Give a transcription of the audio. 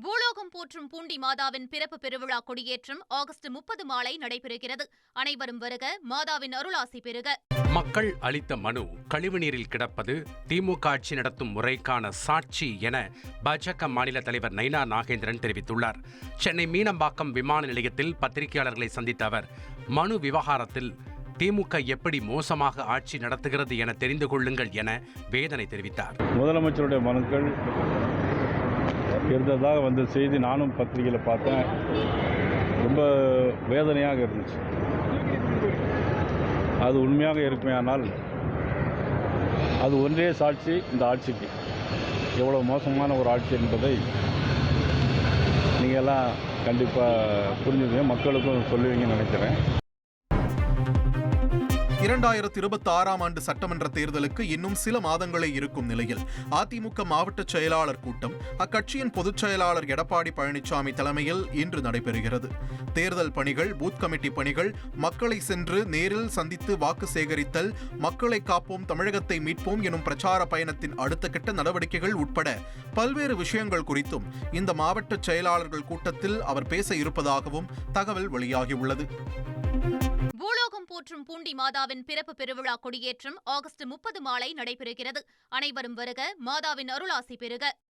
பூலோகம் போற்றும் பூண்டி மாதாவின் பிறப்பு பெருவிழா கொடியேற்றம் ஆகஸ்ட் 30 மாலை நடைபெறுகிறது. அனைவரும் வருக, மாதாவின் அருளாசி பெறுக. மக்கள் அளித்த மனு கழிவுநீரில் கிடப்பது திமுக ஆட்சி நடத்தும் முறைக்கான சாட்சி என பாஜக மாநில தலைவர் நைனா நாகேந்திரன் தெரிவித்துள்ளார். சென்னை மீனம்பாக்கம் விமான நிலையத்தில் பத்திரிகையாளர்களை சந்தித்த அவர், மனு விவகாரத்தில் திமுக எப்படி மோசமாக ஆட்சி நடத்துகிறது என தெரிந்து கொள்ளுங்கள் என வேதனை தெரிவித்தார். முதலமைச்சருடைய மனுக்கள் இருந்ததாக வந்த செய்தி நானும் பத்திரிகையில் பார்த்தேன். ரொம்ப வேதனையாக இருந்துச்சு. அது உண்மையாக இருக்குமேயானால் அது ஒன்றே சாட்சி இந்த ஆட்சிக்கு எவ்வளோ மோசமான ஒரு ஆட்சி என்பதை நீங்கள் எல்லாம் கண்டிப்பாக புரிஞ்சுக்குங்க, மக்களுக்கும் சொல்லுவீங்கன்னு நினைக்கிறேன். 2026 ஆண்டு சட்டமன்ற தேர்தலுக்கு இன்னும் சில மாதங்களே இருக்கும் நிலையில் அதிமுக மாவட்ட செயலாளர் கூட்டம் அக்கட்சியின் பொதுச் செயலாளர் எடப்பாடி பழனிசாமி தலைமையில் இன்று நடைபெறுகிறது. தேர்தல் பணிகள், பூத் கமிட்டி பணிகள், மக்களை சென்று நேரில் சந்தித்து வாக்கு சேகரித்தல், மக்களை காப்போம் தமிழகத்தை மீட்போம் எனும் பிரச்சார பயணத்தின் அடுத்த கட்ட நடவடிக்கைகள் உட்பட பல்வேறு விஷயங்கள் குறித்தும் இந்த மாவட்ட செயலாளர்கள் கூட்டத்தில் அவர் பேச இருப்பதாகவும் தகவல் வெளியாகியுள்ளது. பூலோகம் போற்றும் பூண்டி மாதாவின் பிறப்பு பெருவிழா கொடியேற்றம் ஆகஸ்ட் 30 மாலை நடைபெறுகிறது. அனைவரும் வருக, மாதாவின் அருளாசி பெறுக.